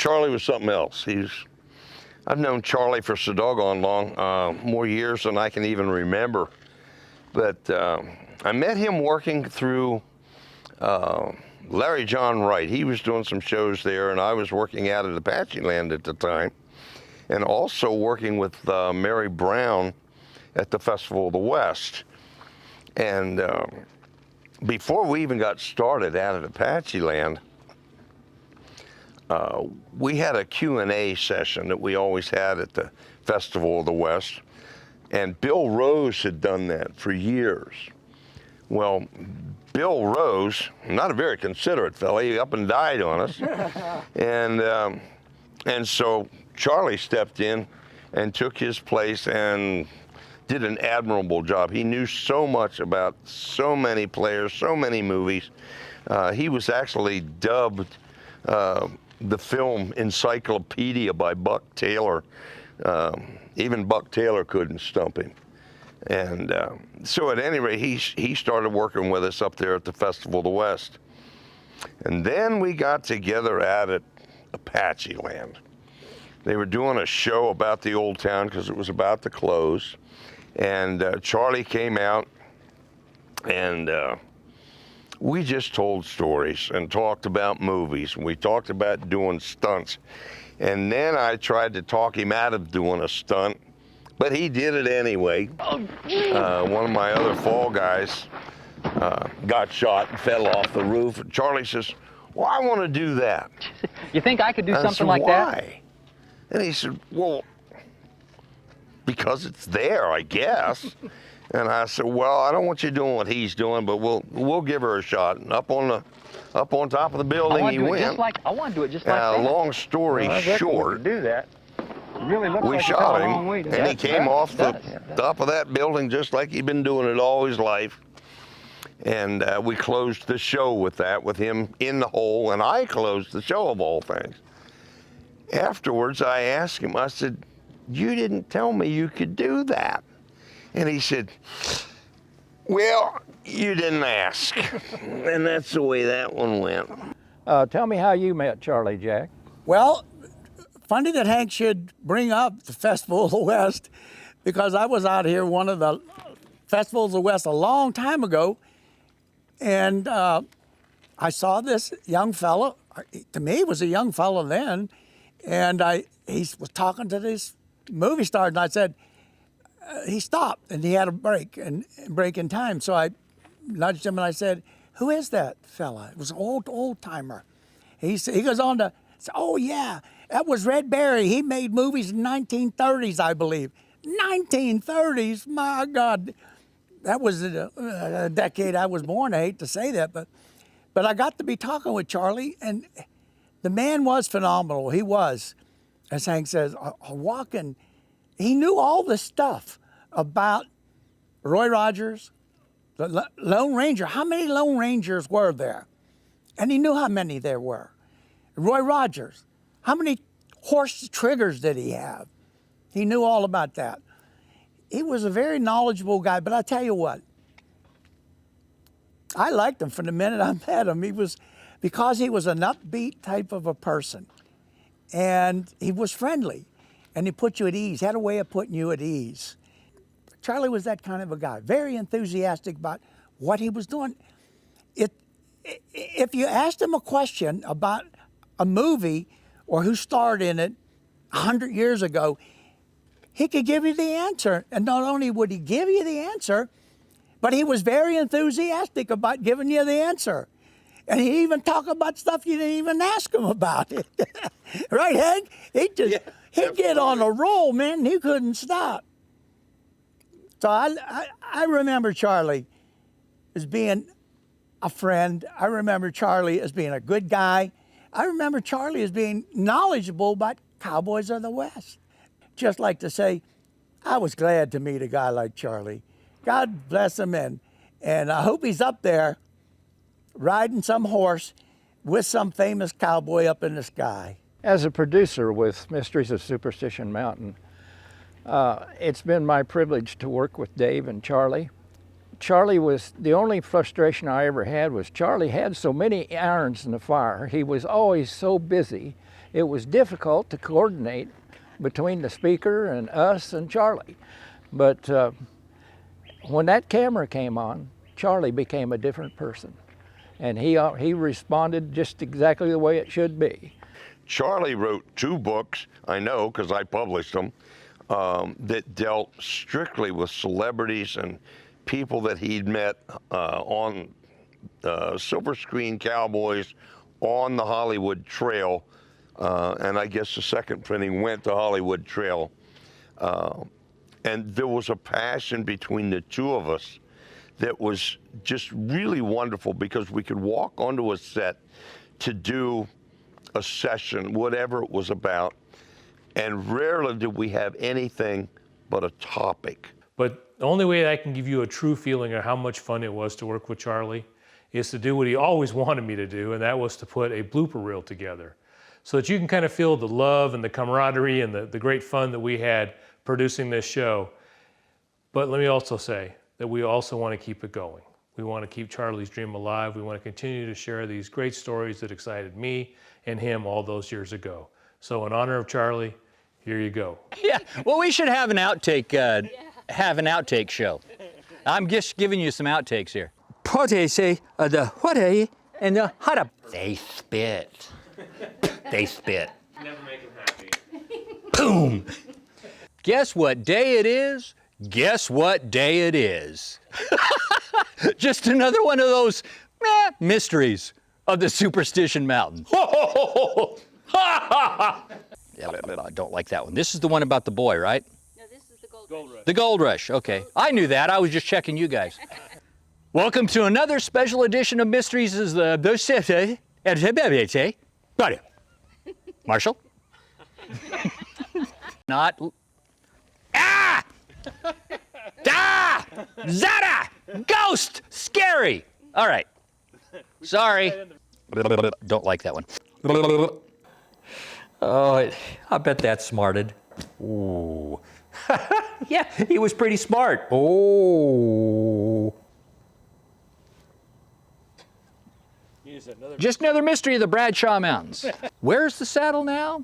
Charlie was something else. I've known Charlie for so doggone long, more years than I can even remember. But I met him working through Larry John Wright. He was doing some shows there, and I was working out at Apacheland at the time, and also working with Mary Brown at the Festival of the West. And before we even got started out at Apacheland, we had a Q&A session that we always had at the Festival of the West, and Bill Rose had done that for years. Well, Bill Rose, not a very considerate fella, he up and died on us, and so Charlie stepped in and took his place and did an admirable job. He knew so much about so many players, so many movies. He was actually dubbed the film encyclopedia by Buck Taylor. Even Buck Taylor couldn't stump him. And so at any rate, he started working with us up there at the Festival of the West. And then we got together out at Apacheland. They were doing a show about the old town because it was about to close. And Charlie came out, and we just told stories and talked about movies. We talked about doing stunts. And then I tried to talk him out of doing a stunt, but he did it anyway. One of my other fall guys got shot and fell off the roof. And Charlie says, well, I want to do that. You think I could do something like why? that? And he said, well, because it's there, I guess. And I said, well, I don't want you doing what he's doing, but we'll give her a shot. And up on top of the building he went. I want to do it just like that. Long story short, do that. Really looks we like shot a long him, way to and he came off the top of that building just like he'd been doing it all his life. And we closed the show with that, with him in the hole, and I closed the show of all things. Afterwards, I asked him, I said, you didn't tell me you could do that. And he said, well, you didn't ask. And that's the way that one went. Tell me how you met Charlie, Jack. Well, funny that Hank should bring up the Festival of the West, because I was out here one of the Festivals of the West a long time ago, and I saw this young fellow. To me, he was a young fellow then, and he was talking to this movie star, and I said, he stopped, and he had a break in time. So I nudged him, and I said, who is that fella? It was an old timer. He goes on to say, oh yeah, that was Red Berry. He made movies in the 1930s, I believe. 1930s, my God. That was a decade I was born. I hate to say that, but I got to be talking with Charlie, and the man was phenomenal. He was, as Hank says, a walking. He knew all this stuff about Roy Rogers, the Lone Ranger. How many Lone Rangers were there? And he knew how many there were. Roy Rogers, how many horse triggers did he have? He knew all about that. He was a very knowledgeable guy, but I tell you what, I liked him from the minute I met him. Because he was an upbeat type of a person, and he was friendly, and he put you at ease, had a way of putting you at ease. Charlie was that kind of a guy, very enthusiastic about what he was doing. If you asked him a question about a movie or who starred in it 100 years ago, he could give you the answer. And not only would he give you the answer, but he was very enthusiastic about giving you the answer. And he even talked about stuff you didn't even ask him about. Right, Hank? He'd get on a roll, man, and he couldn't stop. So I remember Charlie as being a friend. I remember Charlie as being a good guy. I remember Charlie as being knowledgeable about cowboys of the West. Just like to say, I was glad to meet a guy like Charlie. God bless him, and I hope he's up there riding some horse with some famous cowboy up in the sky. As a producer with Mysteries of Superstition Mountain, it's been my privilege to work with Dave and Charlie. Charlie was, the only frustration I ever had was Charlie had so many irons in the fire. He was always so busy. it was difficult to coordinate between the speaker and us and Charlie. But when that camera came on, Charlie became a different person. And he responded just exactly the way it should be. Charlie wrote 2 books, I know because I published them, that dealt strictly with celebrities and people that he'd met on silver screen cowboys on the Hollywood Trail. And I guess the second printing went to Hollywood Trail. And there was a passion between the 2 of us that was just really wonderful, because we could walk onto a set to do a session, whatever it was about, and rarely did we have anything but a topic. But the only way I can give you a true feeling of how much fun it was to work with Charlie is to do what he always wanted me to do, and that was to put a blooper reel together, so that you can kind of feel the love and the camaraderie and the great fun that we had producing this show. But let me also say that we also want to keep it going. We want to keep Charlie's dream alive. We want to continue to share these great stories that excited me and him all those years ago. So in honor of Charlie, here you go. Yeah, well, we should have an outtake, show. I'm just giving you some outtakes here. Say the what and the how to. They spit. They spit. Never make him happy. Boom! Guess what day it is? Guess what day it is? Just another one of those mysteries of the Superstition Mountains. I don't like that one. This is the one about the boy, right? No, this is the Gold Rush. The Gold Rush, okay. I knew that. I was just checking you guys. Welcome to another special edition of Mysteries is the Marshall? Not. Ah! Ah! Zada! Ghost! Scary! All right. Sorry. Don't like that one. Oh, I bet that smarted. Ooh. Yeah, he was pretty smart. Oh. Just another mystery of the Bradshaw Mountains. Where's the saddle now?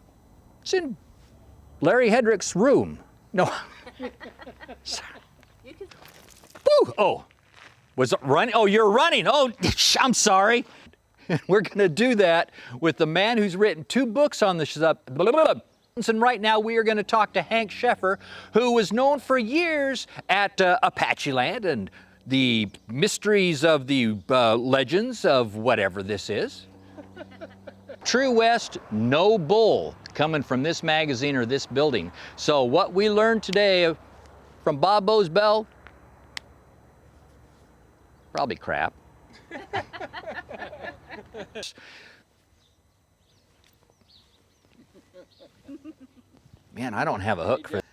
It's in Larry Hedrick's room. No. Woo! Oh, was it running? Oh, you're running. Oh, I'm sorry. We're going to do that with the man who's written 2 books on the subject. And right now we are going to talk to Hank Sheffer, who was known for years at Apache Land and the mysteries of the legends of whatever this is. True West, no bull coming from this magazine or this building. So what we learned today from Bob Bosbell, probably crap. Man, I don't have a hook for that.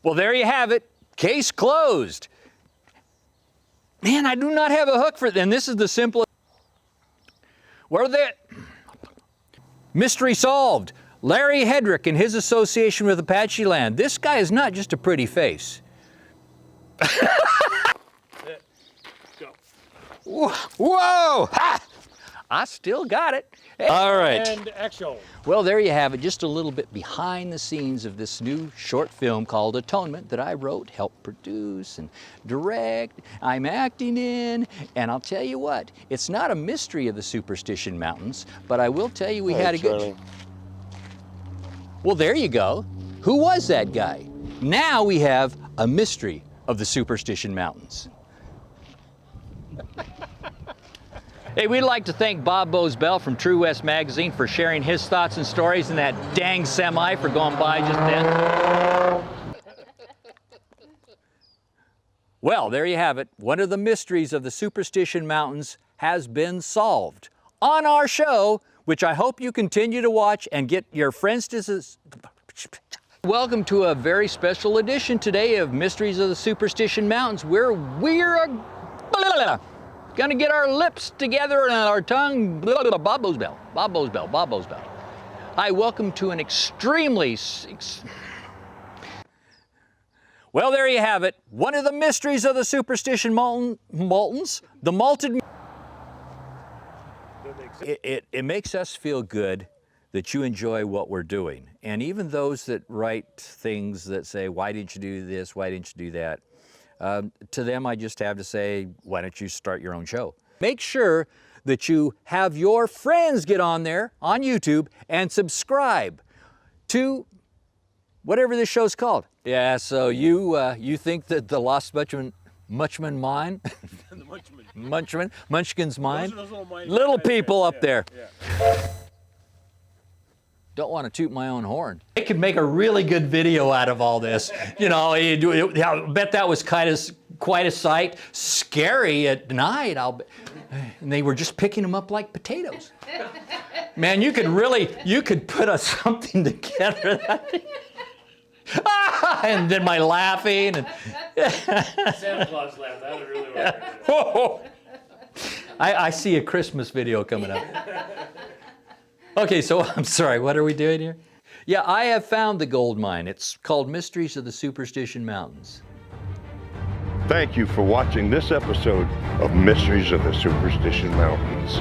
Well, there you have it. Case closed. Man, I do not have a hook for it. And this is the simplest. Where they? Mystery solved. Larry Hedrick and his association with Apache Land. This guy is not just a pretty face. Go. Whoa! Ha! I still got it. All right. And action. Well, there you have it, just a little bit behind the scenes of this new short film called Atonement that I wrote, helped produce, and direct. I'm acting in, and I'll tell you what, it's not a mystery of the Superstition Mountains, but I will tell you we had a good... Charlie. Well, there you go. Who was that guy? Now we have a mystery of the Superstition Mountains. Hey, we'd like to thank Bob Bosbell from True West Magazine for sharing his thoughts and stories, and that dang semi for going by just then. Well, there you have it. One of the mysteries of the Superstition Mountains has been solved on our show, which I hope you continue to watch and get your friends to... Welcome to a very special edition today of Mysteries of the Superstition Mountains, where we're gonna get our lips together and our tongue. Bob Bosbell, Bob Bosbell, Bob Bosbell. I welcome to an extremely... Well, there you have it. One of the mysteries of the Superstition Mountains, the malted... It makes us feel good that you enjoy what we're doing. And even those that write things that say, why didn't you do this? Why didn't you do that? To them, I just have to say, why don't you start your own show? Make sure that you have your friends get on there on YouTube and subscribe to whatever this show's called. Yeah, so you think that the Lost Munchman Mine? Munchkin's Mine? Little people up there. Don't want to toot my own horn. They could make a really good video out of all this. You know, I bet that was quite a sight. Scary at night, I'll bet. And they were just picking them up like potatoes. Man, you could put something together. And then my laughing. And Santa Claus laughed. That would really work. I see a Christmas video coming up. Okay, so I'm sorry, what are we doing here? Yeah, I have found the gold mine. It's called Mysteries of the Superstition Mountains. Thank you for watching this episode of Mysteries of the Superstition Mountains.